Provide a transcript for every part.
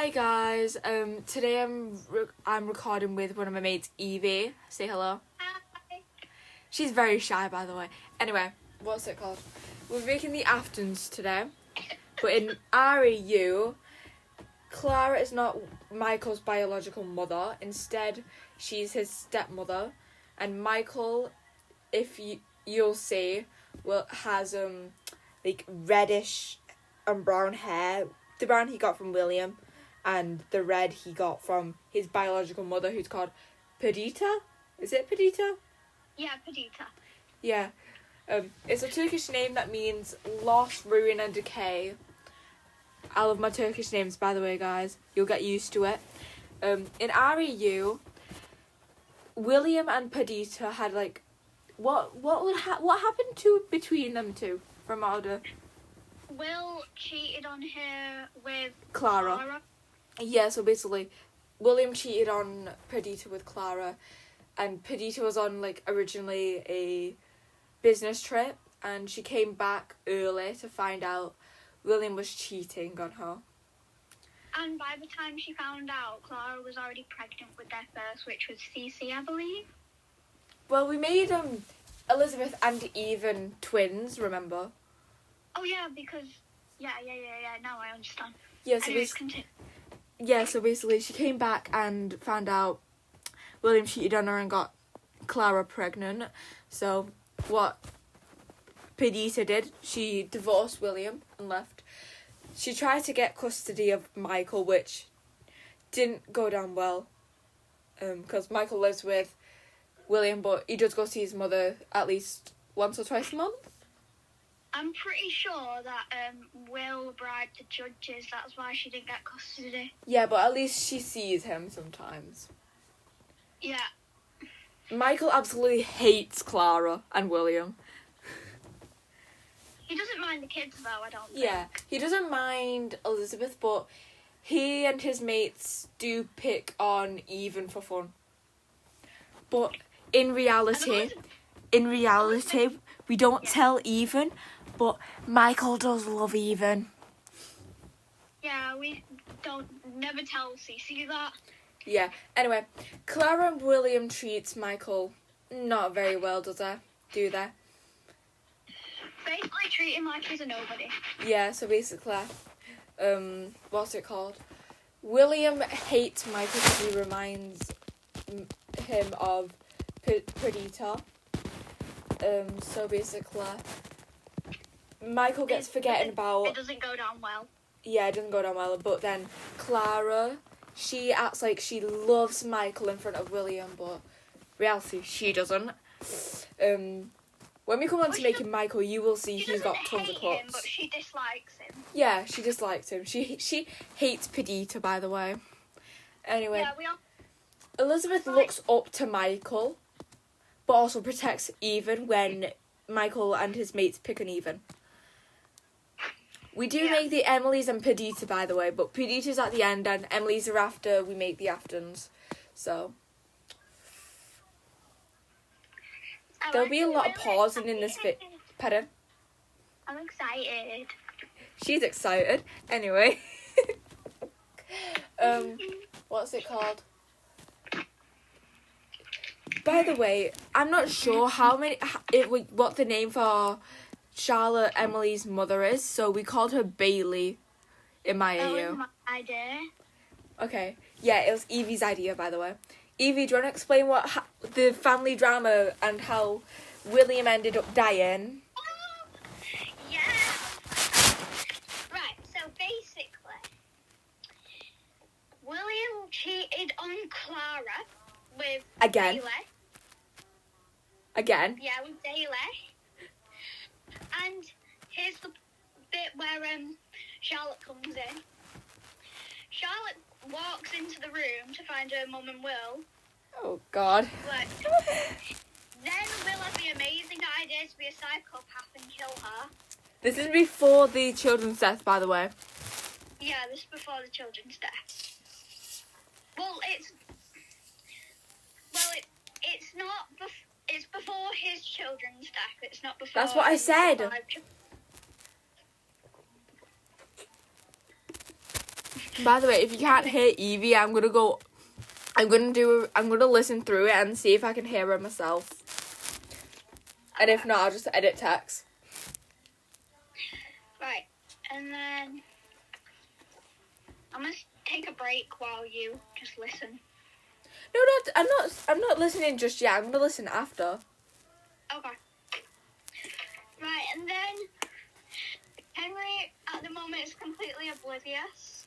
Hi guys. Today I'm recording with one of my mates, Evie. Say hello. Hi. She's very shy, by the way. Anyway, what's it called? We're making the aftons today, but in REU, Clara is not Michael's biological mother. Instead, she's his stepmother, and Michael, if you'll see, has like reddish and brown hair. The brown he got from William, and the red he got from his biological mother, who's called Perdita. Is it Perdita? Yeah, Perdita. Yeah. It's a Turkish name that means loss, ruin, and decay. I love my Turkish names, by the way, guys. You'll get used to it. In REU, William and Perdita had like, what happened between them two from order? Will cheated on her with Clara. Yeah, so basically, William cheated on Perdita with Clara, and Perdita was on like originally a business trip, and she came back early to find out William was cheating on her. And by the time she found out, Clara was already pregnant with their first, which was Cece, I believe. Well, we made Elizabeth and Even twins, remember? Oh yeah, because yeah. Now I understand. Yeah, so basically she came back and found out William cheated on her and got Clara pregnant. So what Perdita did, she divorced William and left. She tried to get custody of Michael, which didn't go down well, because Michael lives with William, but he does go see his mother at least once or twice a month. I'm pretty sure that Will bribed the judges. That's why she didn't get custody. Yeah, but at least she sees him sometimes. Yeah. Michael absolutely hates Clara and William. He doesn't mind the kids though, I don't think. Yeah, he doesn't mind Elizabeth, but he and his mates do pick on Even for fun. But in reality, we don't tell Even, but Michael does love Even. Yeah, we never tell Cece that. Yeah, anyway, Clara and William treats Michael not very well, do they? Basically treat him like he's a nobody. Yeah, so basically, what's it called? William hates Michael because he reminds him of Perdita. So basically, Michael gets forgetting about... It doesn't go down well. Yeah, it doesn't go down well, but then Clara, she acts like she loves Michael in front of William, but reality, she doesn't. When we come on to making Michael, you will see he's got tons of cuts. Him, but she dislikes him. Yeah, she dislikes him. She hates Perdita, by the way. Anyway, yeah, Elizabeth looks up to Michael, but also protects Even when Michael and his mates pick on Even. We do make the Emily's and Perdita, by the way, but Perdita's at the end and Emily's are after we make the aftons. So there'll be a lot of pausing in this fit. Pardon? I'm excited. She's excited. Anyway. What's it called? By the way, I'm not sure what the name for Charlotte, Emily's mother is, so we called her Bailey in my AU. That was my idea. Okay. Yeah, it was Evie's idea, by the way. Evie, do you want to explain the family drama and how William ended up dying? Yeah. Right, so basically, William cheated on Clara with Again. Bailey. Again? Yeah, with Bailey. And here's the bit where Charlotte comes in. Charlotte walks into the room to find her mum and Will. Oh, God. But then Will has the amazing idea to be a psychopath and kill her. This is before the children's death, by the way. Yeah, this is before the children's death. It's not. It's before his children's death. It's not before. That's what I said. By the way, if you can't hear Evie, I'm gonna listen through it and see if I can hear her myself. And if not, I'll just edit text. Right, and then I'm gonna take a break while you just listen. No, I'm not listening just yet. I'm gonna listen after. Okay. Right, and then Henry at the moment is completely oblivious.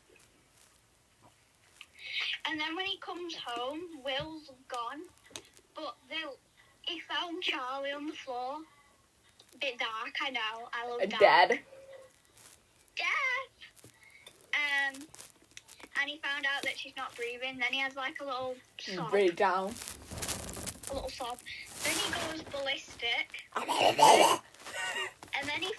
And then when he comes home, Will's gone, but he found Charlie on the floor. Bit dark, I know. I love dark. Dead. And he found out that she's not breathing. Then he has like a little sob. Breakdown. A little sob. Then he goes ballistic. And then he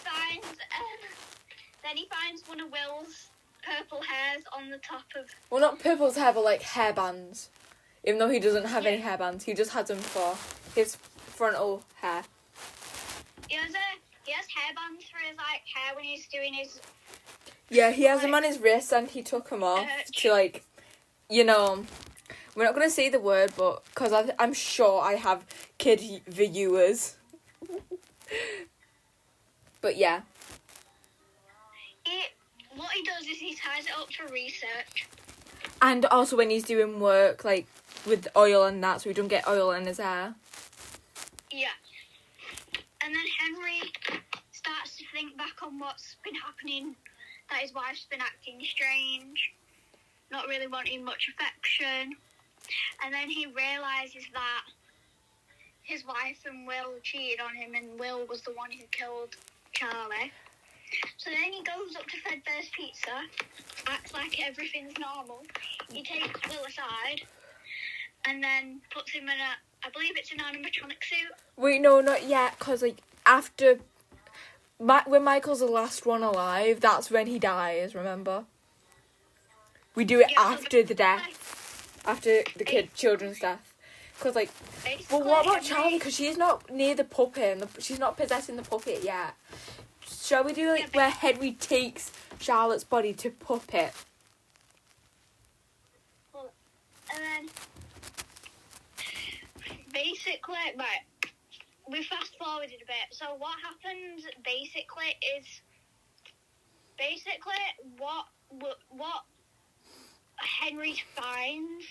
finds one of Will's purple hairs on the top of... Well, not purple's hair, but like hairbands. Even though he doesn't have any hairbands, he just has them for his frontal hair. He has hairbands for his like hair when he's doing his... Yeah, he has them on his wrist and he took them off to like, you know, we're not going to say the word, but because I'm sure I have kid viewers. But yeah. What he does is he ties it up for research. And also when he's doing work, like, with oil and that, so he don't get oil in his hair. Yeah. And then Henry starts to think back on what's been happening, that his wife's been acting strange, not really wanting much affection. And then he realises that his wife and Will cheated on him and Will was the one who killed Charlie. So then he goes up to Fredbear's Pizza, acts like everything's normal. He takes Will aside and then puts him in I believe it's an animatronic suit. Wait, no, not yet, because, like, after... when Michael's the last one alive, that's when he dies, remember? We do it after the death. After the children's death. Because, like... But what about Charlie? Because she's not near the puppet. And she's not possessing the puppet yet. Shall we do, like, where Henry takes Charlotte's body to puppet? And then... Basically, right, we fast forwarded a bit. So what happens basically is what Henry finds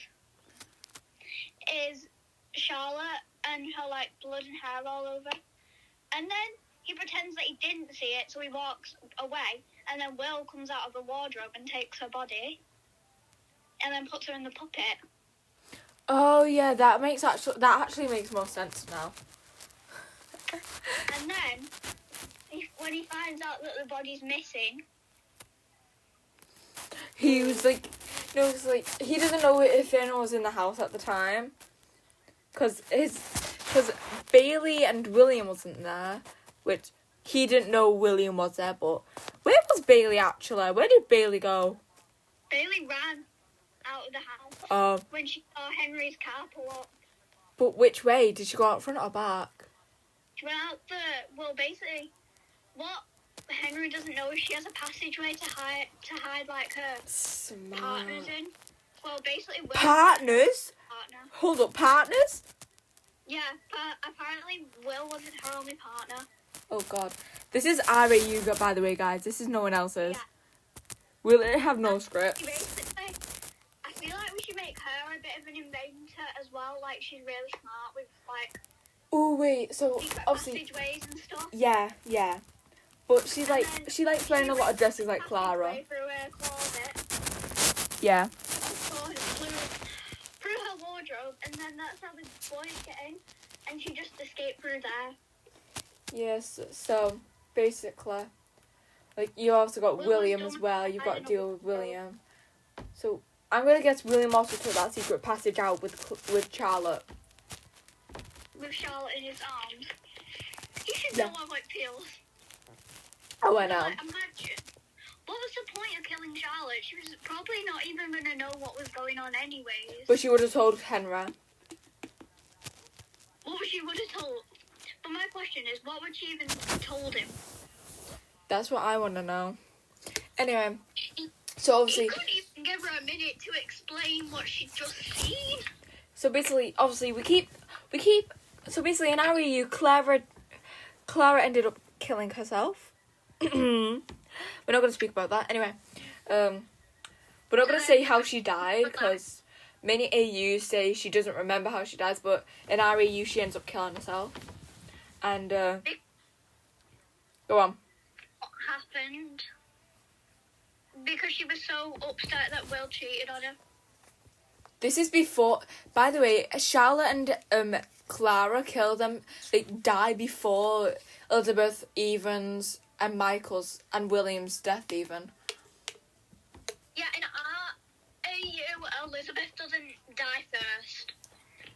is Charlotte and her like blood and hair all over, and then he pretends that he didn't see it, so he walks away, and then Will comes out of the wardrobe and takes her body, and then puts her in the puppet. Oh yeah, that actually makes more sense now. And then, when he finds out that the body's missing, he was like, he doesn't know if anyone was in the house at the time, because Bailey and William wasn't there, which he didn't know William was there. But where was Bailey actually? Where did Bailey go? Bailey ran out of the house when she saw Henry's car pull up. But which way? Did she go out front or back? She went out basically, what Henry doesn't know is she has a passageway to hide like her partners in. Well, basically, partners? Partner. Hold up, partners? Yeah, but apparently Will wasn't her only partner. Oh god. This is our Yuga, by the way, guys. This is no one else's. Yeah. We literally have no script. Basically, I feel like we should make her a bit of an inventor as well. Like, she's really smart with, like... Oh, wait. So, secret obviously... passageways and stuff. Yeah. But she likes wearing a lot of dresses like Clara. Through her closet. Yeah. Through her wardrobe, and then that's how the boys get in. And she just escaped through there. Yes, so, basically... Like, you also got William as well. You've got to deal with William. So, I'm going to guess William also took that secret passage out with Charlotte. With Charlotte in his arms. He should know what like pills. Oh, I know. Imagine. What was the point of killing Charlotte? She was probably not even going to know what was going on anyways. But she would have told Henry. What she would have told? But my question is, what would she even told him? That's what I want to know. Anyway, So He obviously, couldn't even give her a minute to explain what she'd just seen. so basically, obviously so basically in our EU, Clara ended up killing herself. We're not going to speak about that. Anyway, we're not going to say how she died, because many AUs say she doesn't remember how she dies, but in our EU, she ends up killing herself. And, go on. What happened? Because she was so upset that Will cheated on her. This is before, by the way, Charlotte and Clara killed them. They die before Elizabeth, Evans, and Michael's and William's death even. Yeah, in our AU, Elizabeth doesn't die first.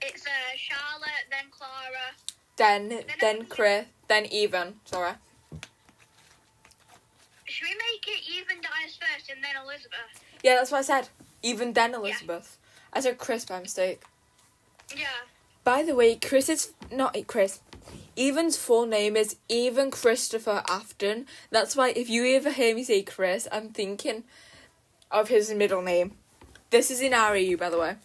It's Charlotte, then Clara. Then Chris, then Even. Sorry. Should we make it Even dies first and then Elizabeth? Yeah, that's what I said. Even then Elizabeth. I said Chris by mistake. Yeah. By the way, Evan's full name is Evan Christopher Afton. That's why if you ever hear me say Chris, I'm thinking of his middle name. This is in RAU, by the way.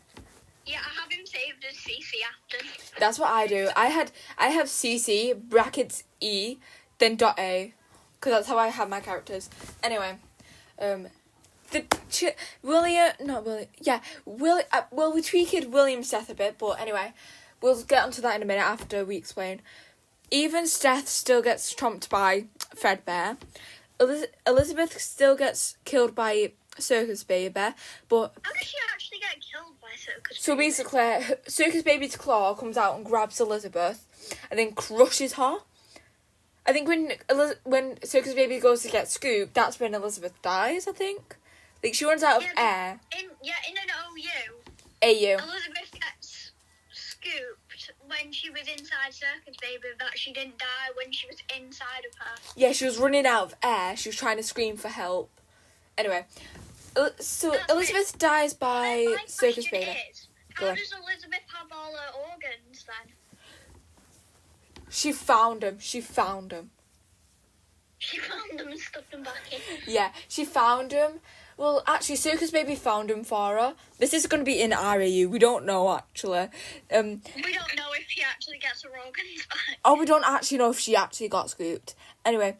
Yeah, I have him saved as CC Afton. That's what I do. I have CC brackets E then .A, because that's how I have my characters. Anyway, we tweaked William's death a bit, but anyway, we'll get onto that in a minute after we explain. Evan's death still gets trumped by Fredbear. Elizabeth still gets killed by Circus Baby, but How does she actually get killed by Circus so Baby? basically, Circus Baby's claw comes out and grabs Elizabeth, and then crushes her. I think when Circus Baby goes to get scooped, that's when Elizabeth dies. I think, like she runs out of air. In an OU, AU. Elizabeth gets scooped when she was inside Circus Baby, that she didn't die when she was inside of her. Yeah, she was running out of air. She was trying to scream for help. Anyway, so That's Elizabeth dies by My Circus question Baby. is, how does Elizabeth have all her organs then? She found him. She found them and stuffed them back in. Yeah, she found him. Well, actually, Circus Baby found him for her. This is going to be in RAU. We don't know, actually. We don't know if she actually gets her organs back. Oh, we don't actually know if she actually got scooped. Anyway,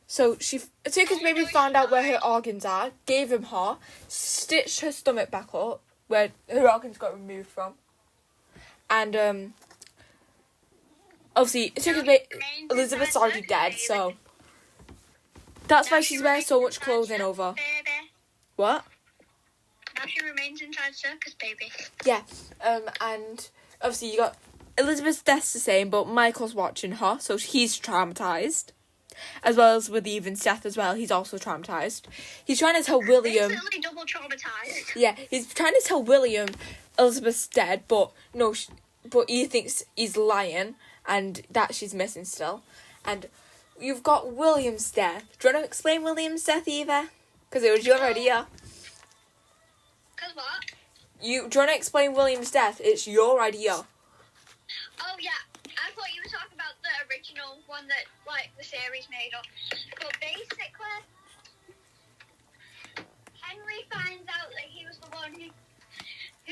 so Circus Baby found out where her organs are, gave him her, stitched her stomach back up, where her organs got removed from. And, obviously, Elizabeth's already dead, so that's why she's wearing so much clothing over. What? Now she remains inside Circus Baby. Yeah, and obviously you got Elizabeth's death's the same, but Michael's watching her, so he's traumatised. As well as with Evan's death as well, he's also traumatised. He's trying to tell William... Basically double traumatised. Yeah, he's trying to tell William Elizabeth's dead, but no, but he thinks he's lying, and that she's missing still. And you've got William's death. Do you want to explain William's death, Eva? Because it was your idea. Because what? Do you want to explain William's death? It's your idea. Oh, yeah. I thought you were talking about the original one that, like, the series made up. But basically, Henry finds out that he was the one who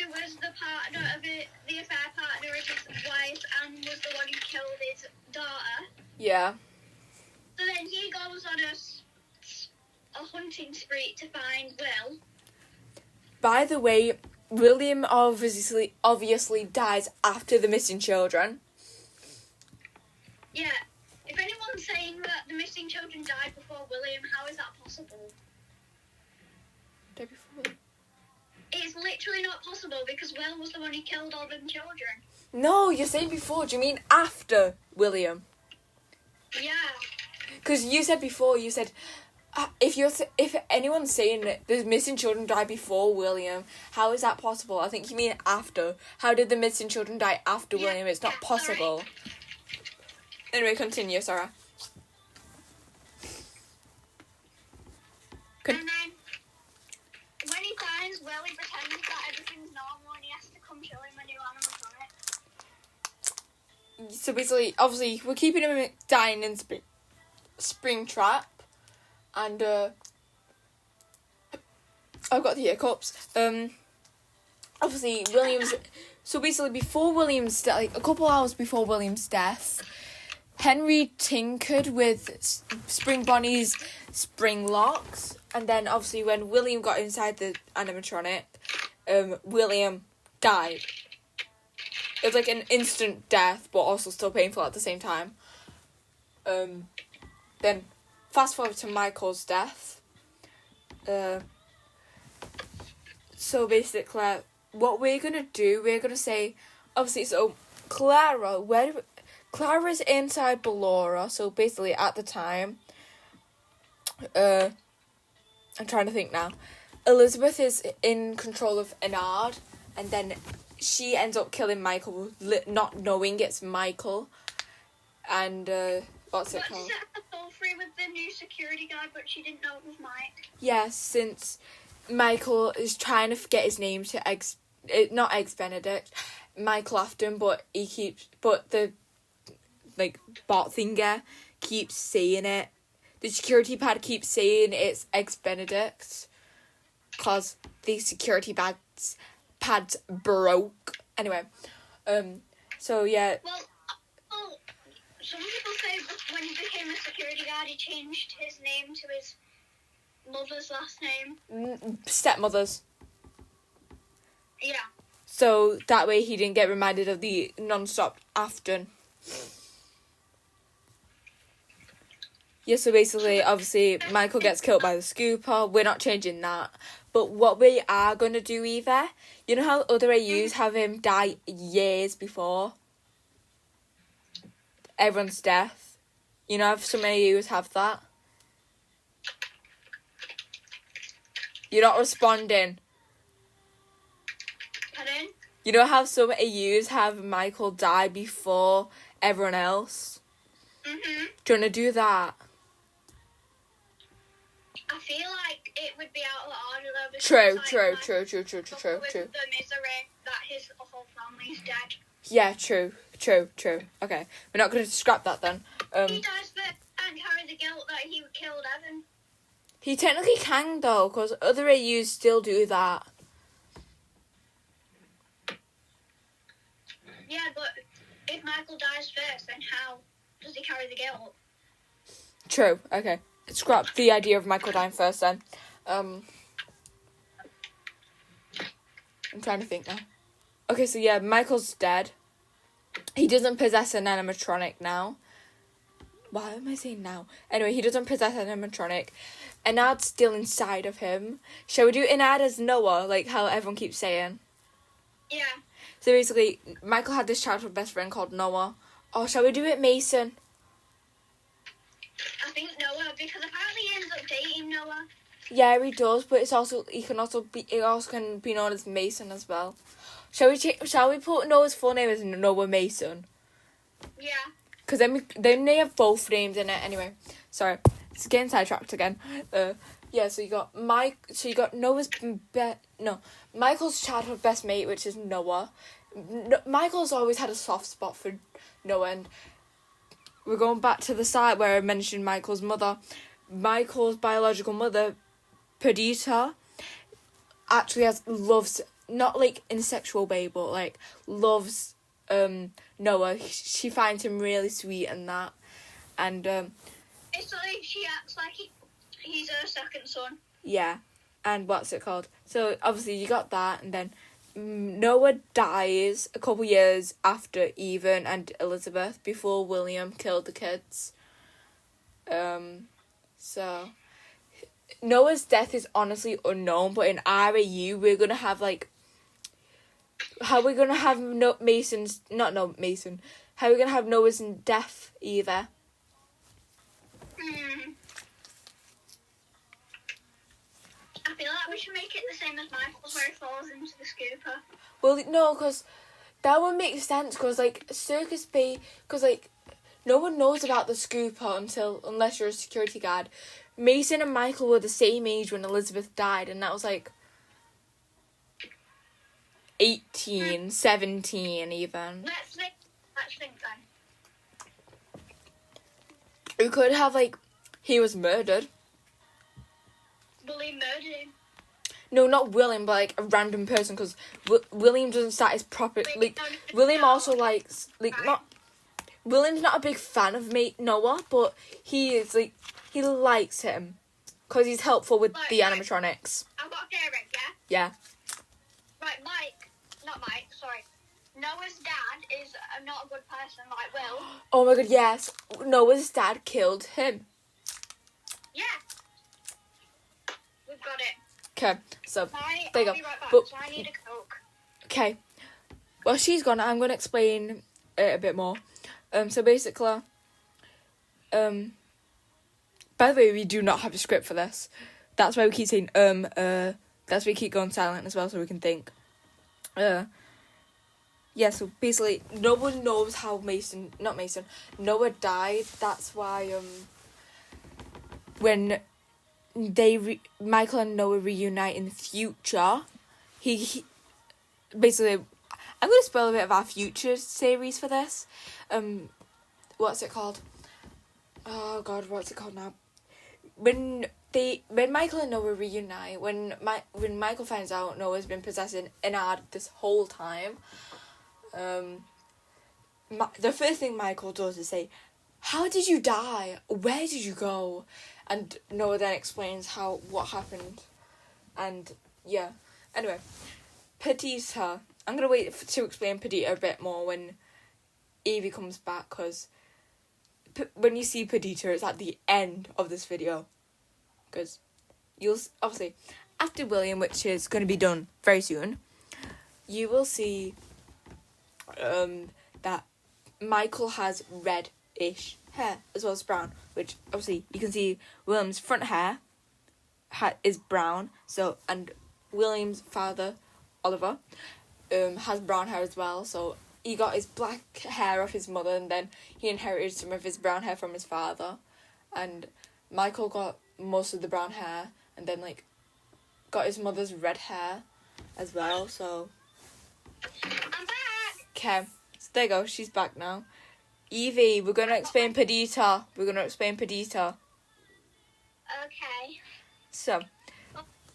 was the partner of it, the affair partner of his wife, and was the one who killed his daughter. Yeah. So then he goes on a hunting spree to find Will. By the way, William obviously dies after the missing children. Yeah. If anyone's saying that the missing children died before William, how is that possible? Died before William? It's literally not possible because Will was the one who killed all them children. No, you're saying before. Do you mean after William? Yeah. Because you said before, you said... If anyone's saying that the missing children died before William, how is that possible? I think you mean after. How did the missing children die after William? It's not possible. Right. Anyway, continue, Sarah. And then, when he finds Will, he pretends that everything's normal and he has to come show him a new animatronic. So basically, obviously, we're keeping him dying in Springtrap. And, I've got the hiccups. Obviously, William's... So basically, before William's death, like, a couple hours before William's death, Henry tinkered with Spring Bonnie's spring locks. And then, obviously, when William got inside the animatronic, William died. It was like an instant death, but also still painful at the same time. Then, fast forward to Michael's death. So basically, what we're gonna do, we're gonna say, obviously, so Clara's inside Ballora. So basically, at the time, I'm trying to think now. Elizabeth is in control of Enard, and then she ends up killing Michael, not knowing it's Michael. And what's it called? She set the soul free with the new security guard, but she didn't know it was Mike. Yes, since Michael is trying to get his name to not Eggs Benedict, Michael Afton, but the bot thinger keeps saying it. The security pad keeps saying it's Eggs Benedict, cause the security pads broke. Anyway, so yeah. Well, some people say that when he became a security guard, he changed his name to his mother's last name. Stepmother's. Yeah. So that way he didn't get reminded of the non-stop Afton. Yeah, so basically, obviously, Michael gets killed by the scooper. We're not changing that. But what we are going to do, Eva, you know how other AUs have him die years before everyone's death? You know, if some AUs have that? You're not responding. Pardon? You know how some AUs have Michael die before everyone else? Mhm. Do you want to do that? I feel like it would be out of order though. Because True. With the misery that his whole family's dead. Yeah, true. Okay, we're not going to scrap that then. He dies but can't carry the guilt that he killed Evan. He technically can though, because other AUs still do that. Yeah, but if Michael dies first, then how does he carry the guilt? True. Okay, scrap the idea of Michael dying first then. I'm trying to think now. Okay, so yeah, Michael's dead. He doesn't possess an animatronic now. Why am I saying now? Anyway, he doesn't possess an animatronic. Enard's still inside of him. Shall we do Enard as Noah, like how everyone keeps saying? Yeah. So basically, Michael had this childhood best friend called Noah. Oh, shall we do it Mason? I think Noah, because apparently he ends up dating Noah. Yeah, he does, but it also can be known as Mason as well. Shall we put Noah's full name as Noah Mason? Yeah. Because then they have both names in it. Anyway, sorry, it's getting sidetracked again. Yeah, so you got Michael's childhood best mate, which is Noah. Michael's always had a soft spot for Noah, and we're going back to the side where I mentioned Michael's mother. Michael's biological mother, Perdita, actually loves, not like in a sexual way, but like loves Noah. She finds him really sweet and that, and it's like she acts like he's her second son. Yeah, and what's it called? So obviously you got that, and then Noah dies a couple years after Evie and Elizabeth, before William killed the kids. So Noah's death is honestly unknown, but in RAU we're gonna have like, how we're gonna have how we're gonna have Noah's death either. I feel like we should make it the same as Michael's, where he falls into the scooper. Well, no, because that would make sense, because like no one knows about the scooper unless you're a security guard. Mason and Michael were the same age when Elizabeth died, and that was like 18, 17 even. Let's think then. We could have, like, he was murdered. Will he murder him? No, not William, but like a random person, because William doesn't start his proper like. William also likes like not. William's not a big fan of Noah, but he is like he likes him because he's helpful with the animatronics. I've got a theory, yeah. Yeah. Right, sorry. Noah's dad is not a good person like Will. Oh my god, yes. Noah's dad killed him. Yeah. We've got it. Okay, so There you go. Be right back, so I need a Coke. Okay. Well, she's gone. I'm going to explain it a bit more. So basically, by the way, we do not have a script for this. That's why we keep saying, that's why we keep going silent as well, so we can think. Yeah, so basically, no one knows how Noah died. That's why, when Michael and Noah reunite in the future, he basically, I'm going to spoil a bit of our future series for this. What's it called? Oh god, what's it called now? When Michael and Noah reunite, when Michael finds out Noah's been possessing Enad this whole time, the first thing Michael does is say, "How did you die? Where did you go?" And Noah then explains what happened, and yeah. Anyway, Perdita. I'm gonna wait to explain Perdita a bit more when Evie comes back, because when you see Perdita, it's at the end of this video, because you'll obviously after William, which is going to be done very soon, you will see that Michael has red-ish hair as well as brown, which obviously you can see William's front hair is brown, so, and William's father, Oliver, has brown hair as well, so he got his black hair off his mother, and then he inherited some of his brown hair from his father, and Michael got most of the brown hair, and then like got his mother's red hair as well, so I'm back. okay, so there you go, she's back now. Evie, we're going to explain Perdita. Okay. So,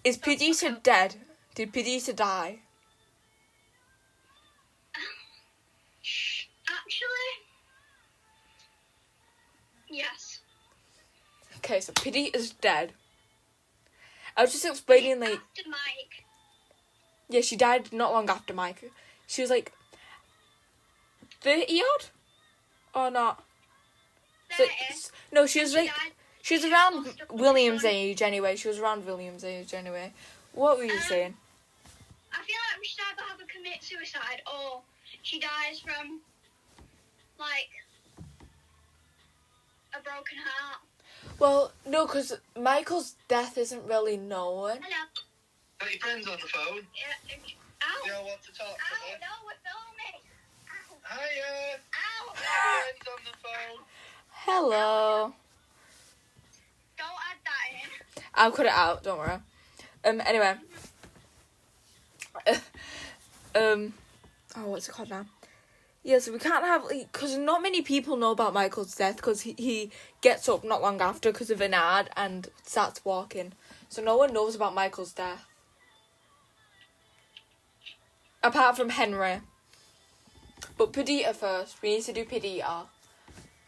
is Perdita dead? Did Perdita die? Actually, yes. Okay, so Perdita's dead. I was just explaining, like... After Mike. Yeah, she died not long after Mike. She was, like, 30-odd? Or not? 30. No, she was, like... She was around lost a William's son. age, anyway. What were you saying? I feel like we should either have her commit suicide or she dies from, like, a broken heart. Well, no, because Michael's death isn't really known. Hello. Got your friends on the phone? Yeah. Ow. You don't want to talk to Ow, me? no, we're filming. Ow. Hiya! Ow. Friends on the phone? Hello. Don't add that in. I'll cut it out, don't worry. Anyway. Oh, what's it called now? Yeah, so we can't have, like, because not many people know about Michael's death, because he gets up not long after because of an ad and starts walking. So no one knows about Michael's death. Apart from Henry. But Perdita first. We need to do Perdita.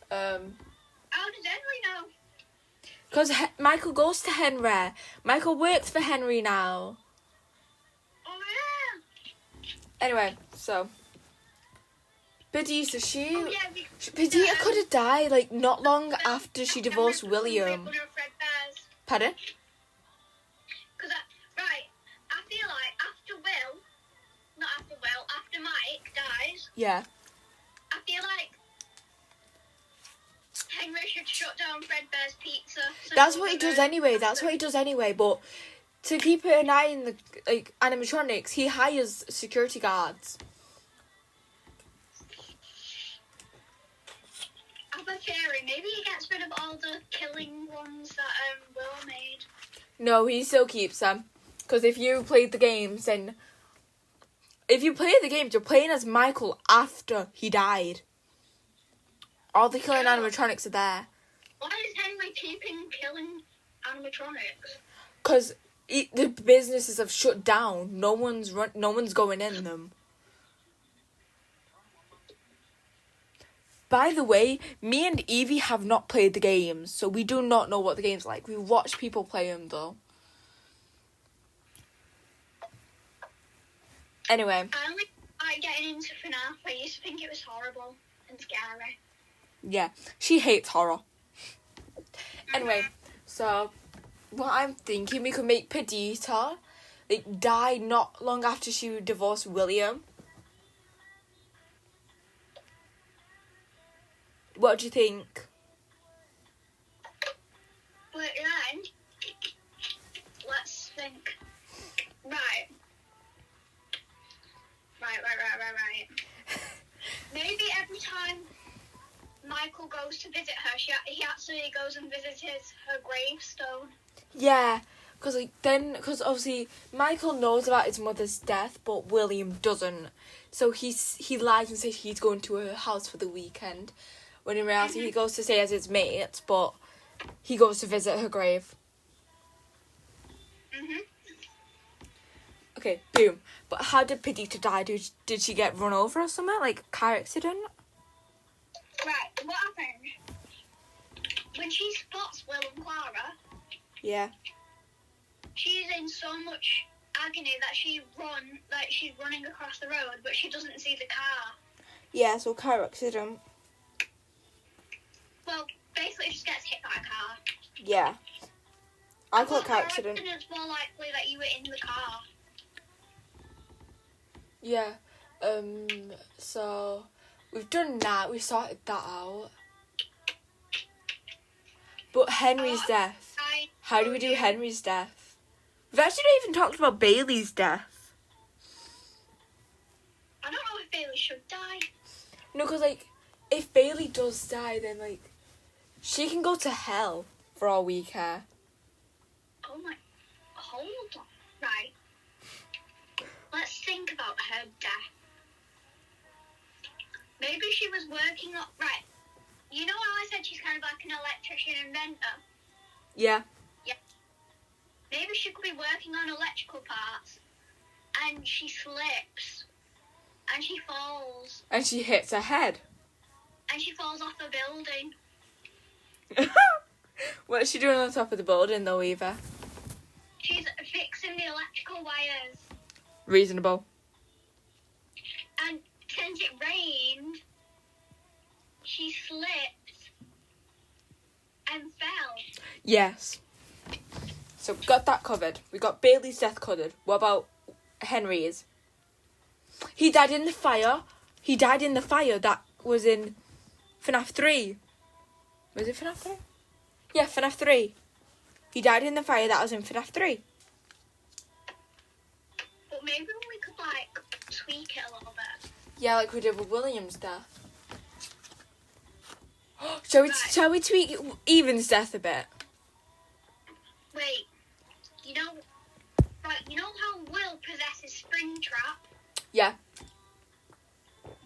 How does Henry know? Because Michael goes to Henry. Michael works for Henry now. Oh, yeah. Anyway, so... Perdita, Oh, yeah, Perdita could have died, like, not long after she divorced William. Pardon? Because, right, I feel like after Mike dies, Yeah. I feel like Henry should shut down Fredbear's Pizza. So That's what he does anyway, but to keep an eye on the, like, animatronics, he hires security guards. I have a theory. Maybe he gets rid of all the killing ones that Will made. No, he still keeps them. Because if you played the games, then... If you play the games, you're playing as Michael after he died. All the killing animatronics are there. Why is Henry keeping killing animatronics? Because The businesses have shut down. No one's going in them. By the way, me and Evie have not played the games, so we do not know what the game's like. We watch people play them, though. Anyway. I only started getting into FNAF. I used to think it was horrible and scary. Yeah, she hates horror. Anyway, so what I'm thinking, we could make Perdita like die not long after she divorced William. What do you think? But then, let's think. Right. Maybe every time Michael goes to visit her, he actually goes and visits her gravestone. Yeah, because obviously Michael knows about his mother's death, but William doesn't. So he lies and says he's going to her house for the weekend, when in reality he goes to stay as his mate, but he goes to visit her grave. Mhm. Okay, boom. But how did Perdita die? Did she get run over or something? Like a car accident? Right, what happened? When she spots Will and Clara, Yeah. she's in so much agony that she's running across the road, but she doesn't see the car. Yeah, so car accident. Well, basically, she gets hit by a car. Yeah. I call it car Car accident. accident's more likely that you were in the car. Yeah. So we've done that. We sorted that out. But Henry's death. How do we do Henry's death? We've actually not even talked about Bailey's death. I don't know if Bailey should die. No, because, like, if Bailey does die, then, like, she can go to hell for all we care. Oh my... Hold on. Right. Let's think about her death. Maybe she was working on... Right. You know how I said she's kind of like an electrician inventor? Yeah. Maybe she could be working on electrical parts, and she slips, and she falls, And she hits her head. and she falls off a building. What's she doing on top of the building, though, Eva? She's fixing the electrical wires, Reasonable. and since it rained, she slipped and fell. Yes. So we got that covered. We got Bailey's death covered. What about Henry's? He died in the fire. He died in the fire that was in FNAF 3. Was it FNAF 3? Yeah, FNAF 3. He died in the fire that was in FNAF 3. But maybe we could, like, tweak it a little bit. Yeah, like we did with William's death. Shall we tweak Evan's death a bit? Wait, you know how Will possesses Springtrap? Yeah.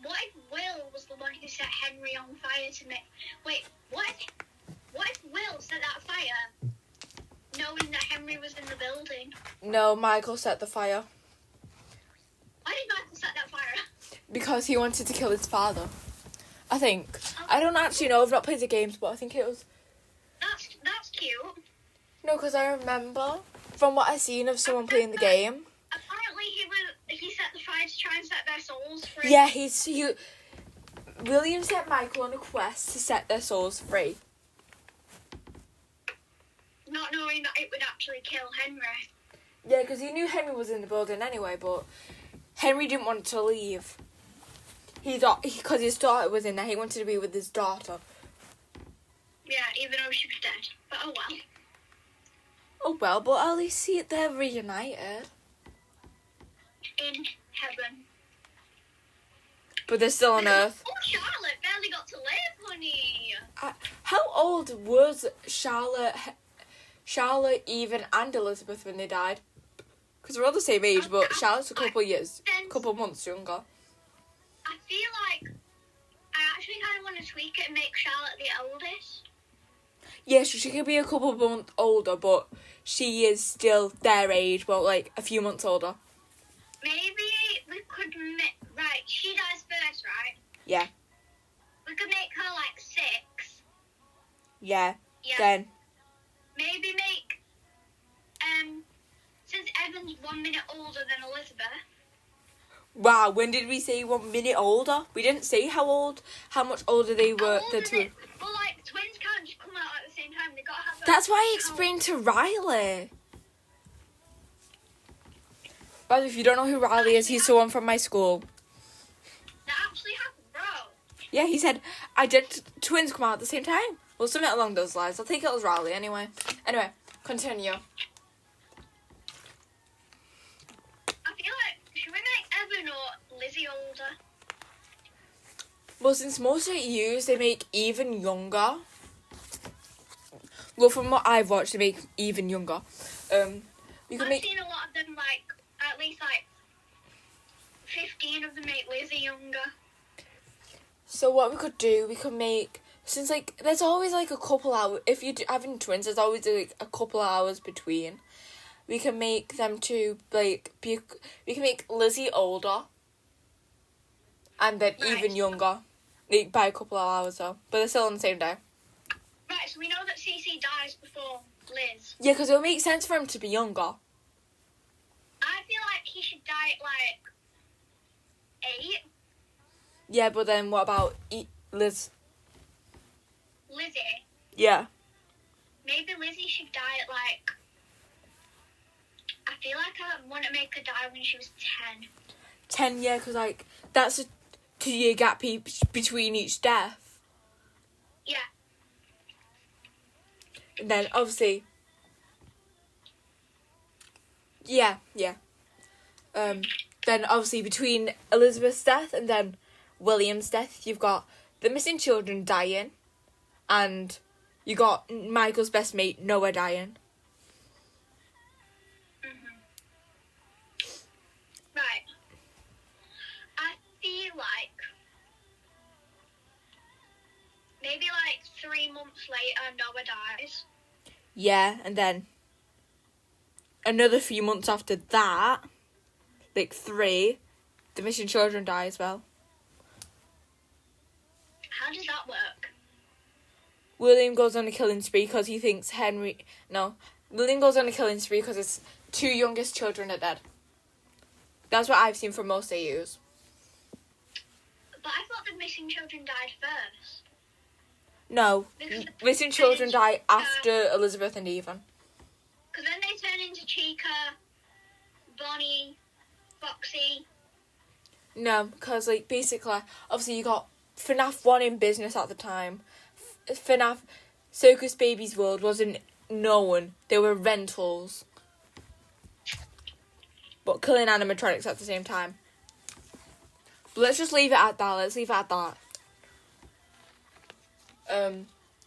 What if Will was the one who set Henry on fire to make... Wait, what if Will set that fire knowing that Henry was in the building? No, Michael set the fire. Why did Michael set that fire? Because he wanted to kill his father. I think. I don't actually know. I've not played the games, but I think it was... That's cute. No, because I remember from what I seen of someone playing the game. Apparently he set the fire to try and set their souls free. Yeah, William set Michael on a quest to set their souls free. Not knowing that it would actually kill Henry. Yeah, because he knew Henry was in the building anyway, but Henry didn't want to leave. Because his daughter was in there, he wanted to be with his daughter. Yeah, even though she was dead. But oh well. Oh well, but at least they're reunited. In heaven. But they're still on Earth. Oh, Charlotte barely got to live, honey. How old was Charlotte, Eve, and Elizabeth when they died? Because they're all the same age, but Charlotte's a couple months younger. I feel like I actually kind of want to tweak it and make Charlotte the eldest. Yeah, so she could be a couple of months older, but she is still their age, but like a few months older. Maybe we could right, she dies first, right? Yeah. We could make her like 6. Yeah. Yeah. Then. Maybe make since Evan's 1 minute older than Elizabeth. Wow, when did we say 1 minute older? We didn't say how much older they were. The two. Well, like twins can't just come out at the same time. They gotta have. That's why I explained to Riley. But if you don't know who Riley is, he's someone from my school. That actually happened, bro. Yeah, he said I did twins come out at the same time. Well, something along those lines. I think it was Riley anyway. Anyway, continue. I feel like should we make Evan or Lizzie older? Well, since most of you, they make even younger. Well, from what I've watched, they make even younger. You can I've make. seen a lot of them, like at least like 15 of them make Lizzie younger. So what we could do, we could make, since like there's always like a couple hours. If you're having twins, there's always like a couple hours between. We can make them to like be. We can make Lizzie older. And then Right. even younger, like by a couple of hours though. But they're still on the same day. Right, so we know that Cece dies before Liz. Yeah, because it'll make sense for him to be younger. I feel like he should die at like 8. Yeah, but then what about Liz? Lizzie. Yeah. Maybe Lizzie should die at like. I feel like I want to make her die when she was 10. 10, yeah, because like that's a 2-year gap between each death. Yeah. And then obviously, yeah. Then obviously between Elizabeth's death and then William's death, you've got the missing children dying, and you got Michael's best mate Noah dying. Right. I feel like maybe like 3 months later Noah dies. Yeah, and then another few months after that, like 3, the missing children die as well. How does that work? William goes on a killing spree because he thinks William goes on a killing spree because his 2 youngest children are dead. That's what I've seen from most AUs. But I thought the missing children died first. No, Because missing children die after Elizabeth and Ethan. Because then they turn into Chica, Bonnie, Foxy. No, because like basically, obviously you got FNAF 1 in business at the time. FNAF Circus Baby's World wasn't known. They were rentals. But killing animatronics at the same time. But let's just leave it at that.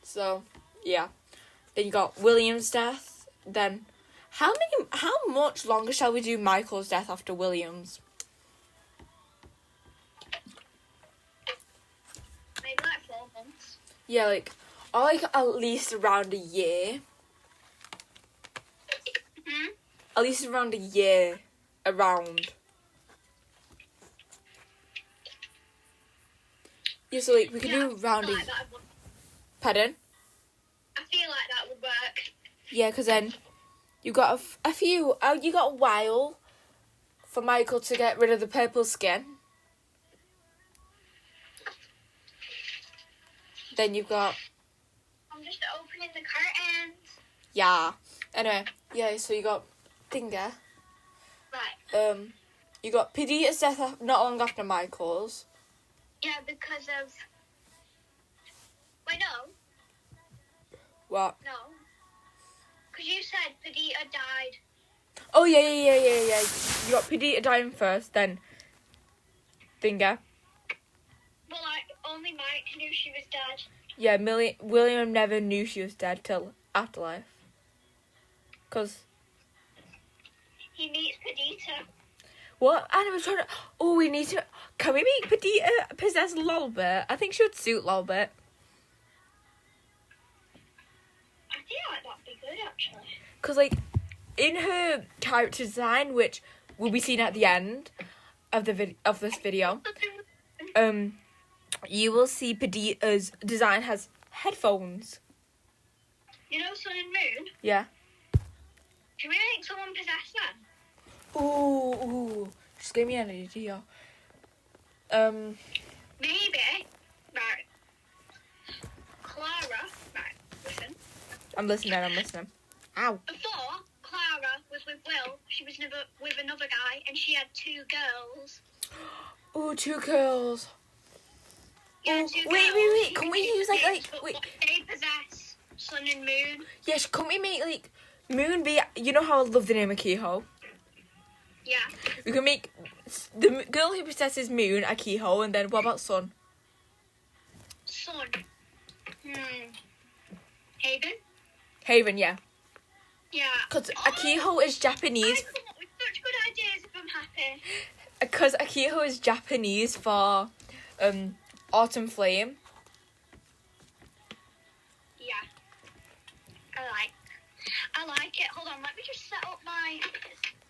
So, yeah. Then you got William's death. Then, how much longer shall we do Michael's death after William's? Maybe like 4 months. Yeah, like at least around a year. At least around a year. Yeah, so like we can do around a. Pardon? I feel like that would work. Yeah, because then you got a few. You got a while for Michael to get rid of the purple skin. Then you've got. I'm just opening the curtains. Yeah. Anyway, yeah. So you got Dinger. Right. You got Perdita's death not long after Michael's. Yeah, because of. Wait, no. What? No. Because you said Perdita died. Oh yeah. You got Perdita dying first, then Dinger. Well, like, only Mike knew she was dead. Yeah, William never knew she was dead till Afterlife. Because. He meets Perdita. What? And I was trying to. Oh, we need to. Can we make Perdita possess Lolbert? I think she would suit Lolbert. actually. Because, like, in her character design, which will be seen at the end of this video, you will see Perdita's design has headphones. You know Sun and Moon? Yeah. Can we make someone possess them? Ooh. Just give me an idea. Maybe. Right. Clara. Right, listen. I'm listening. Ow. Before, Clara was with Will. She was never with another guy, and she had 2 girls. Ooh, 2 girls. Yeah, Oh, 2 wait. girls. Can we use, like, But they possess Sun and Moon. Yes, can we make, like, Moon be... You know how I love the name of Keyhole? Yeah. We can make the girl who possesses Moon a Keyhole, and then what about Sun? Sun. Haven? Haven, yeah. Yeah. Because a Keyhole is I Japanese. come up with such good ideas if I'm happy. Because a Keyhole is Japanese for Autumn Flame. Yeah. I like it. Hold on, let me just set up my...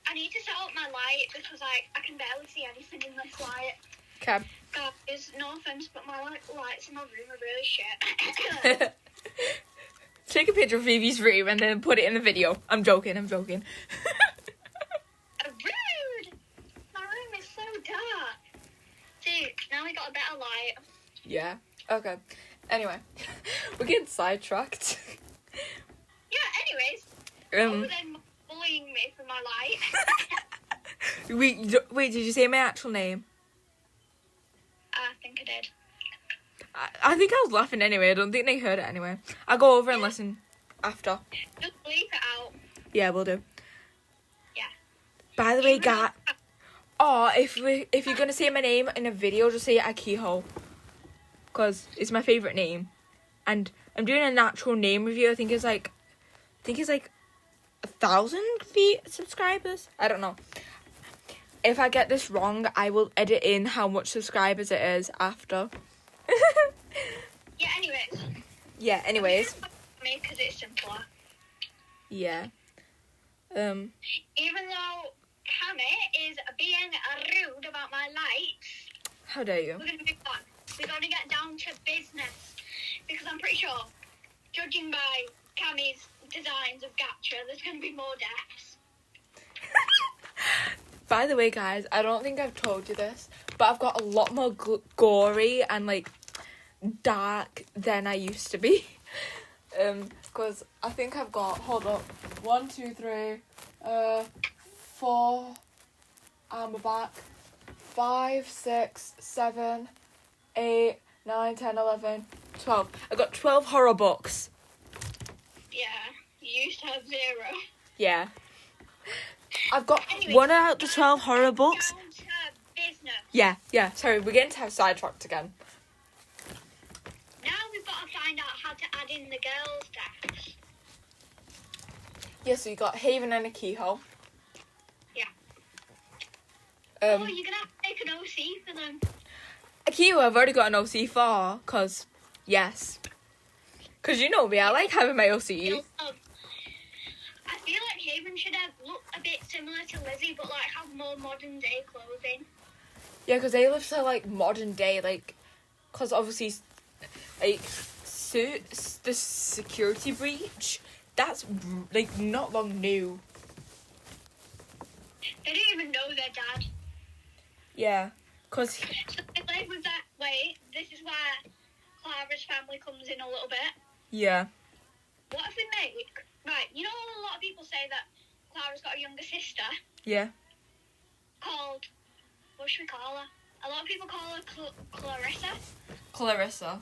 I need to set up my light because I can barely see anything in this light. Okay. Guys, no offense, but my lights in my room are really shit. Take a picture of Evie's room and then put it in the video. I'm joking. Rude! My room is so dark. See, now we got a better light. Yeah. Okay. Anyway, we're getting sidetracked. Yeah, anyways. Other than bullying me for my light. Wait, did you say my actual name? I think I did. I think I was laughing anyway. I don't think they heard it anyway. I'll go over and listen after. Just bleep it out. Yeah, we'll do. Yeah. By the way, guys, or if you're gonna say my name in a video, just say it at Keyhole, cause it's my favorite name, and I'm doing a natural name review. I think it's like 1,000 subscribers. I don't know. If I get this wrong, I will edit in how much subscribers it is after. Yeah, anyways. Yeah, anyways. Because it's simpler. Yeah. Even though Cammy is being rude about my lights, How dare you? we're going to move on. We're going to get down to business. Because I'm pretty sure, judging by Cammy's designs of gacha, there's going to be more deaths. By the way, guys, I don't think I've told you this, but I've got a lot more gory and, like, dark than I used to be. Because I think I've got, hold up, 1, 2, 3, 4, on my back, 5, 6, 7, 8, 9, 10, 11, 12. I got 12 horror books. Yeah, you used to have 0. Yeah. I've got Anyway, one out of the 12 horror books. Down to business. Yeah. Sorry, we're getting sidetracked again. Now we've got to find out how to add in the girls' deaths. Yeah, so you got Haven and a Keyhole. Yeah. Um, You're going to have to make an OC for them. A Keyhole I've already got an OC for, because, yes. Because you know me, I like having my OCs. I feel like Haven should have looked a bit similar to Lizzie, but like have more modern day clothing. Yeah, because they live so, like, modern day, like, because obviously, like, the security breach, that's, like, not long new. They didn't even know their dad. Yeah, because... So they live with that. Wait, this is where Clara's family comes in a little bit. Yeah. What if we make... Right, you know a lot of people say that Clara's got a younger sister Yeah. called... What should we call her? A lot of people call her Clarissa. Clarissa.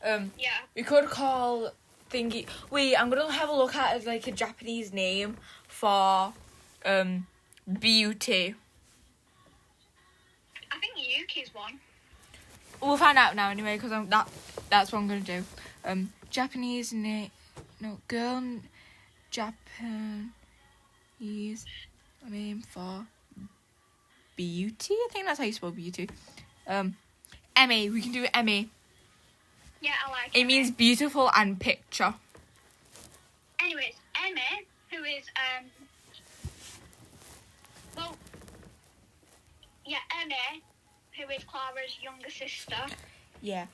Yeah. We could call thingy... Wait, I'm going to have a look at, like, a Japanese name for, beauty. I think Yuki's one. We'll find out now anyway, because that's what I'm going to do. Japanese name... No, girl... Japanese name for beauty? I think that's how you spell beauty. Emmy. We can do Emmy. Yeah, I like It means beautiful and picture. Anyways, Emmy who is Emmy, who is Clara's younger sister. Yeah.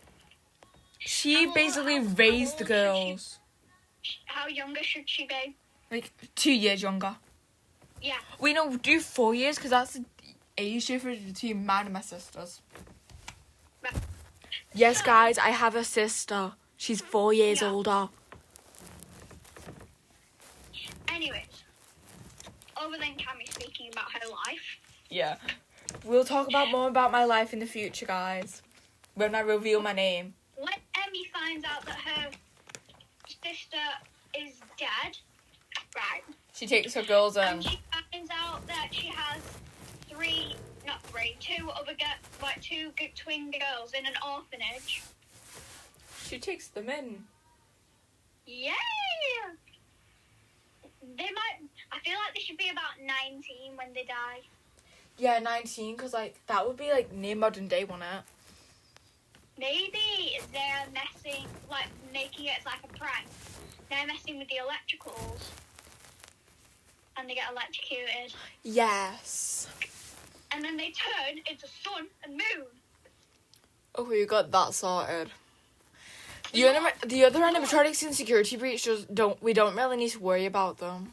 She How- basically how- raised how the old should girls. How younger should she be? Like 2 years younger. Yeah. We know do 4 years because that's the age difference between mine and my sisters. Right. Yes, So- guys, I have a sister. She's 4 years Yeah. older. Anyways, other than Cammy speaking about her life, Yeah. We'll talk about more about my life in the future, guys. When I reveal my name. when Emmy finds out that her sister is dead, right, She takes her girls and she finds out that she has two other twin girls in an orphanage. She takes them in. Yay! I feel like they should be about 19 when they die. Yeah, 19, because, like, that would be, like, near modern day, wouldn't it? Maybe they're making it like a prank. They're messing with the electricals. And they get electrocuted. Yes. And then they turn into sun and moon. Oh, we got that sorted. The other animatronics in Security Breach we don't really need to worry about them.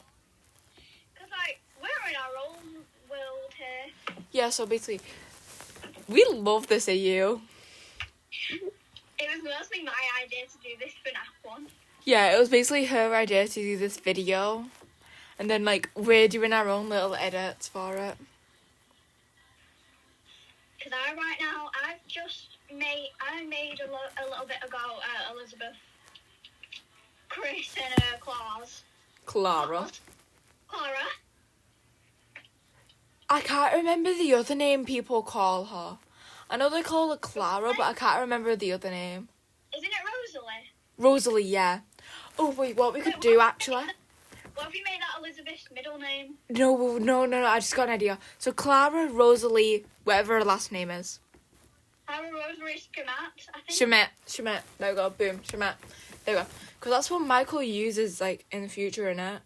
Because, we're in our own world here. Yeah, so basically, we love this AU. It was mostly my idea to do this FNAF one. Yeah, it was basically her idea to do this video. And then, like, we're doing our own little edits for it. Because I made a little bit ago Elizabeth, Chris, and Claus. Clara. Clara. I can't remember the other name people call her. I know they call her Clara, but I can't remember the other name. Isn't it Rosalie? Rosalie, yeah. Oh, wait, what we could do, actually... What if you made that Elizabeth's middle name? No, I just got an idea. So Clara, Rosalie, whatever her last name is. Clara Rosalie Schmat, I think. Schmidt. There we go, boom, Schmidt. There we go. Because that's what Michael uses, like, in the future, innit?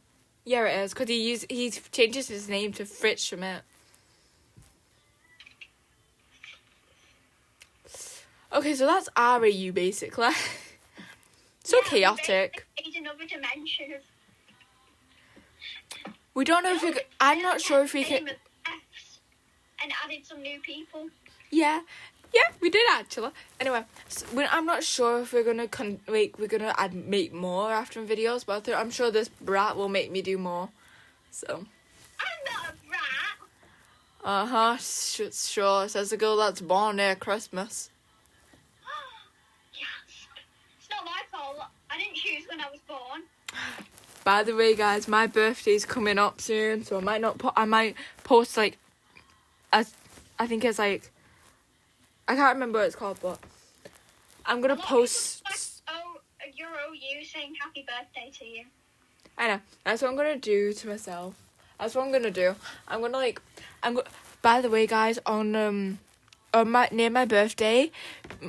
Yeah, it is. Because he changes his name to Fritz Schmidt. Okay, so that's RAU, basically. So chaotic. It's another dimension of... We don't know if we... I'm not sure if we can... F's and added some new people. Yeah, we did actually. Anyway, so I'm not sure if we're gonna make more after videos, but I'm sure this brat will make me do more. So. I'm not a Uh-huh, brat. sure. Says the girl that's born near Christmas. Yes. It's not my fault. I didn't choose when I was born. By the way, guys, my birthday's coming up soon, so I might post like, I think it's like, I can't remember what it's called, but I'm gonna post. Your OU saying happy birthday to you. I know. That's what I'm gonna do to myself. That's what I'm gonna do. By the way, guys, near my birthday,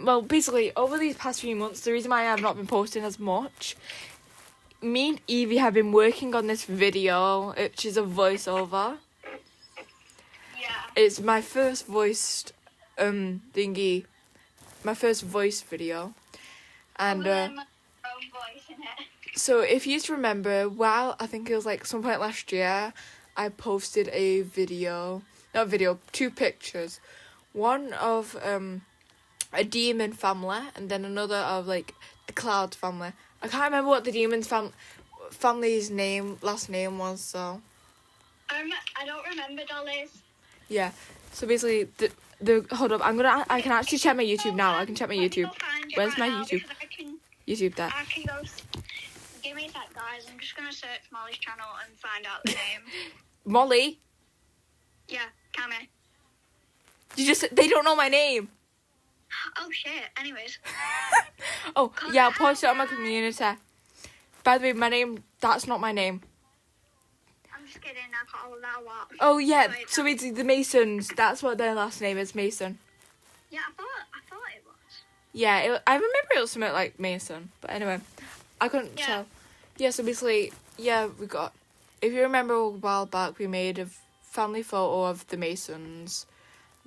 well, basically over these past few months, the reason why I have not been posting as much, me and Evie have been working on this video, which is a voiceover. Yeah. It's my first voiced my first voice video, and My own voice in it. so if you remember, I think it was like some point last year, I posted two pictures, one of a demon family and then another of like the Cloud family. I can't remember what the demon's family's last name was, so I don't remember Dolly's. yeah. So basically, hold up. I can actually check my YouTube now. I can check my YouTube. Where's my YouTube? YouTube there. I can go. Give me a sec, guys. I'm just gonna search Molly's channel and find out the name. Molly, Yeah, Cammy. they don't know my name. Oh shit. Anyways. Oh yeah, I'll post it on my community. By the way, that's not my name. I'm just kidding. I call that what? Oh yeah, Wait, so it's the Masons. That's what their last name is, Mason. Yeah, I thought it was. Yeah, I remember it was something like Mason, but anyway, I couldn't Yeah. tell. Yeah, so basically, yeah, we got if you remember a while back, we made a family photo of the Masons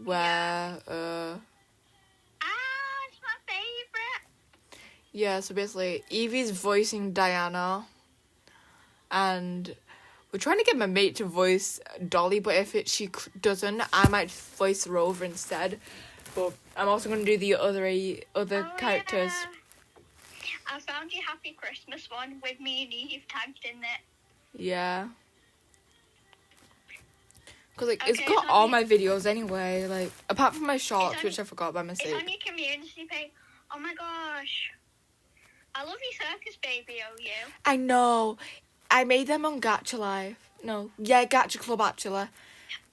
where, It's my favourite. yeah, so basically, Evie's voicing Diana, and we're trying to get my mate to voice Dolly, but if she doesn't, I might voice her over instead. But I'm also going to do the other characters. Yeah. I found your Happy Christmas one with me and Eve tagged in it. Yeah. Because, like, it's Okay, got so all my videos anyway, like, apart from my shorts, on- which I forgot by mistake. It's on your community page. Oh my gosh. I love your circus baby, you. I know. I made them on Gacha Life. No. Yeah, Gacha Club, actually.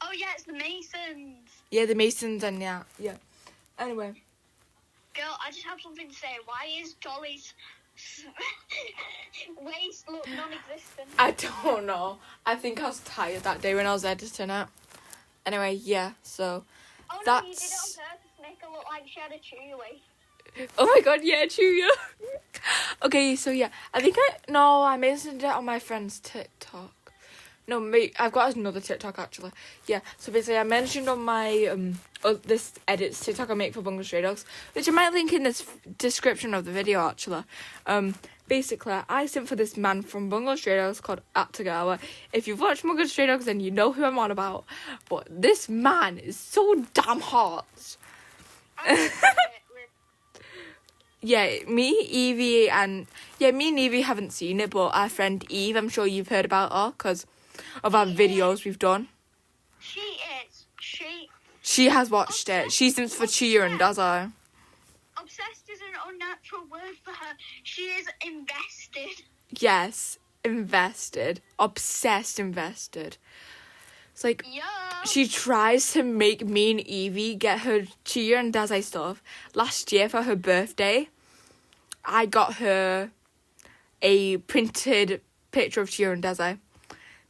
Oh yeah, it's the Masons. Yeah, the Masons and yeah. Anyway. Girl, I just have something to say. Why is Dolly's waist look non-existent? I don't know. I think I was tired that day when I was editing it. Anyway, yeah, so Oh no, that's... you did it on purpose to make her look like she had a chewy waist. Oh my god, yeah, true. Okay, so yeah, I mentioned it on my friend's TikTok. No, mate, I've got another TikTok actually. Yeah, so basically I mentioned on my this edits TikTok I make for Bungle Stray Dogs, which I might link in this description of the video actually. Basically I sent for this man from Bungle Stray Dogs called Atagawa. If you've watched Bungle Stray Dogs then you know who I'm on about. But this man is so damn hot. Yeah, me and Evie haven't seen it, but our friend Eve, I'm sure you've heard about her because of our videos we've done. She has watched it. She sings for Chia and Dazza. Obsessed is an unnatural word for her. She is invested. Yes, invested. Obsessed invested. It's like, Yeah. she tries to make me and Evie get her Chia and Dazza stuff. Last year for her birthday, I got her a printed picture of Chia and Dazza.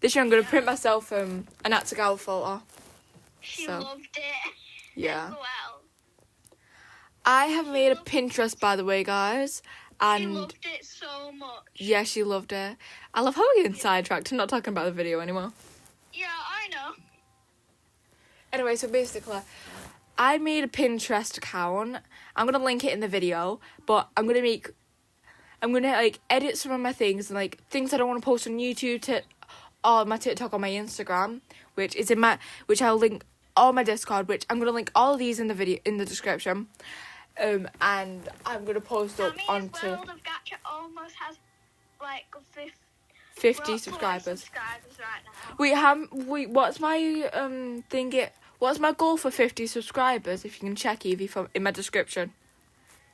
This year I'm going to print myself an Atagawa photo. She So, loved it. Yeah. As well. I have made a Pinterest, by the way, guys. She And loved it so much. yeah, she loved it. I love how we get sidetracked. I'm not talking about the video anymore. Yeah, I know. Anyway, so basically, I made a Pinterest account. I'm going to link it in the video. But I'm going to like edit some of my things. And like things I don't want to post on YouTube, or my TikTok or my Instagram. Which I'll link all my Discord. Which I'm going to link all of these in the video, in the description. And I'm going to post up Tammy's onto World of Gacha almost has like 50 subscribers. right now. Wait, what's my what's my goal for 50 subscribers? If you can check Evie in my description.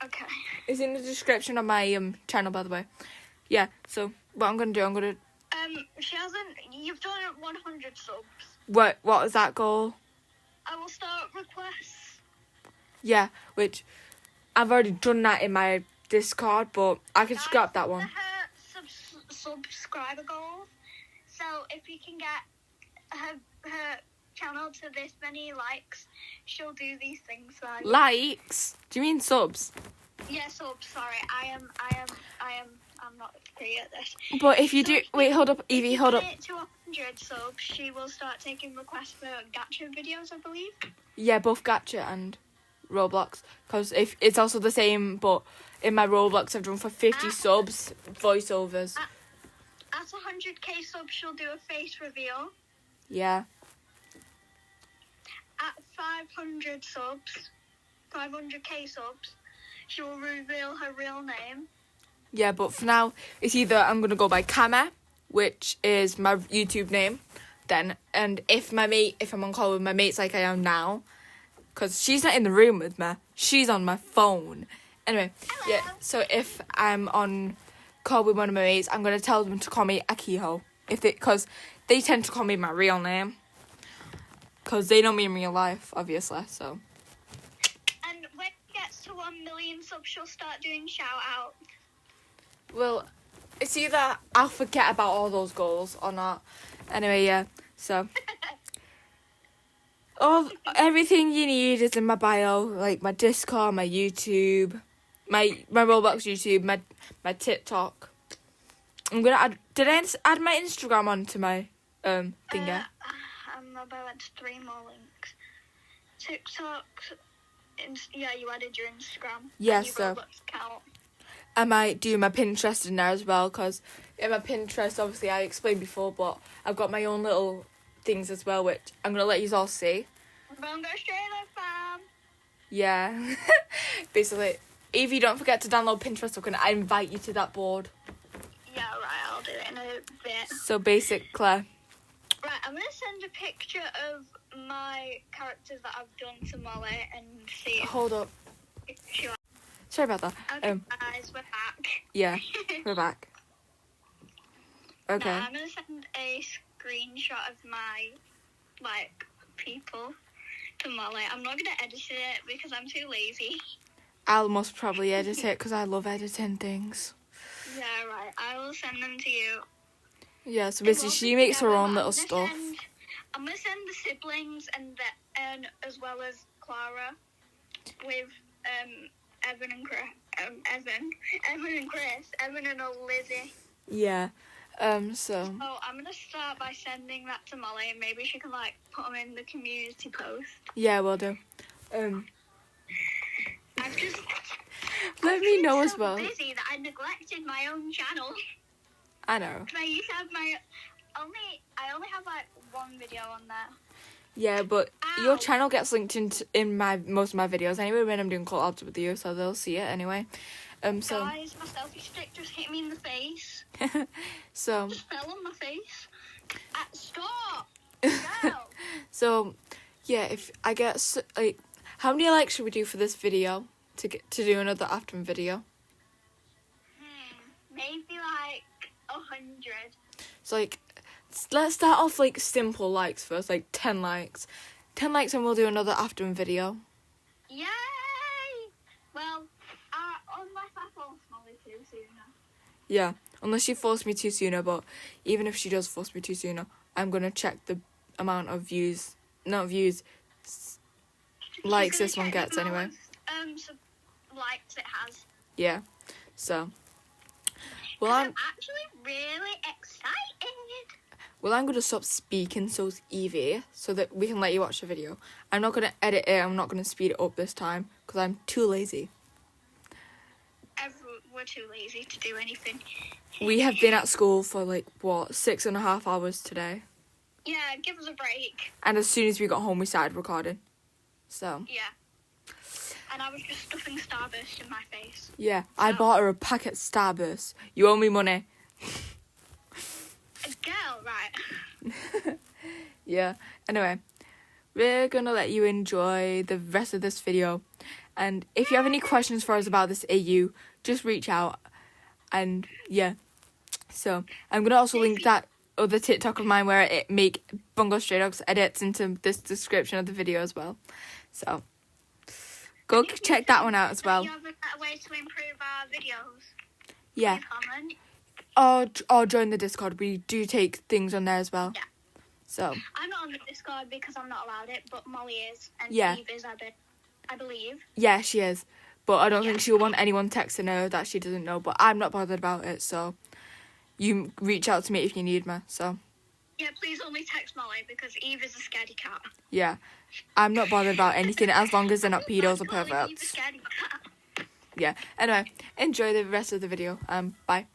Okay. It's in the description of my channel, by the way. Yeah, so what I'm gonna do, She hasn't. You've done 100 subs. what is that goal? I will start requests. Yeah, which I've already done that in my Discord, but I can scrap that one. Her subscriber goals. So if you can get her channel to this many likes, she'll do these things for you. Likes? Do you mean subs? Yeah, subs. Sorry, I'm not great at this. But if you So do, wait, hold up, Evie, hold up. If you get to 100 subs, she will start taking requests for gacha videos, I believe. Yeah, both Gacha and Roblox, because if it's also the same, but in my Roblox I've done for 50 subs voiceovers. At 100k subs, she'll do a face reveal. Yeah. At 500 subs, 500k subs, she will reveal her real name. Yeah, but for now, it's either I'm going to go by Kama, which is my YouTube name, then, and if I'm on call with my mates like I am now, because she's not in the room with me, she's on my phone. Anyway, Hello. yeah, so if I'm on call with one of my mates, I'm going to tell them to call me Akiho, because they tend to call me my real name, because they know me in real life, obviously, so. And when it gets to 1 million subs, she'll start doing shout-outs. Well, it's either I'll forget about all those goals or not. Anyway, yeah, so. Everything you need is in my bio, like my Discord, my YouTube, my Roblox YouTube, my TikTok. I'm gonna add. Did I add my Instagram onto my thing? I'm about 3 more links. TikTok. Yeah, you added your Instagram. Yeah, and your so- Roblox account. I might do my Pinterest in there as well, because in my Pinterest, obviously I explained before, but I've got my own little things as well, which I'm gonna let you all see. Bungo Australia fam. Yeah. Basically, Evie, don't forget to download Pinterest. I invite you to that board. Yeah, right. I'll do it in a bit. So basically, Right, I'm gonna send a picture of my characters that I've done to Molly and see if hold up. she likes. Sorry about that. Okay, guys, we're back. Yeah, we're back. Okay. Now, I'm gonna send a screenshot of my people to Molly. I'm not gonna edit it because I'm too lazy. I'll most probably edit it because I love editing things. Yeah, right. I will send them to you. Yeah, so basically she makes her own little stuff. I'm gonna send the siblings and as well as Clara with Evan and Chris, Evan and Lizzie. Yeah. So. Oh, I'm gonna start by sending that to Molly, and maybe she can put them in the community post. Yeah, will do. I've just. Let me know as so well. Busy that I neglected my own channel. I know. I used to have I only have one video on there. Yeah, but Ow. your channel gets linked in most of my videos anyway when I'm doing call-outs with you, so they'll see it anyway. So. Guys, my selfie stick just hit me in the face. So. Just fell on my face. Stop. No. So, yeah, if I get how many likes should we do for this video to do another afton video? Maybe 100. So let's start off simple likes first, 10 likes. 10 likes and we'll do another afton video. Yay! Well, unless I force Molly too sooner. Yeah, unless she forced me to sooner, but even if she does force me to sooner, I'm gonna check the amount of likes this one gets anyway. Likes it has. Yeah, so. Well, I'm actually really excited. Well, I'm going to stop speaking so's Evie so that we can let you watch the video. I'm not going to edit it. I'm not going to speed it up this time because I'm too lazy. We're too lazy to do anything. We have been at school for 6.5 hours today. Yeah, give us a break. And as soon as we got home, we started recording. So. Yeah. And I was just stuffing Starburst in my face. Yeah, I bought her a packet of Starburst. You owe me money. A girl, right? Yeah. Anyway, we're going to let you enjoy the rest of this video. And if you have any questions for us about this AU, just reach out. And yeah. So, I'm going to also link that other TikTok of mine where I make Bungo Stray Dogs edits into this description of the video as well. So, go check that one out as well. You have a way to improve our videos. Yeah. Comment. Or join the Discord. We do take things on there as well. Yeah. So. I'm not on the Discord because I'm not allowed it, but Molly is. And Yeah. Eve is, I believe. Yeah, she is. But I don't think she'll want anyone texting her that she doesn't know. But I'm not bothered about it, so you reach out to me if you need me. So. Yeah, please only text Molly because Eve is a scaredy cat. Yeah. I'm not bothered about anything as long as they're not pedos or Calling Eve a perverts. scaredy cat. Yeah. Anyway, enjoy the rest of the video. Bye.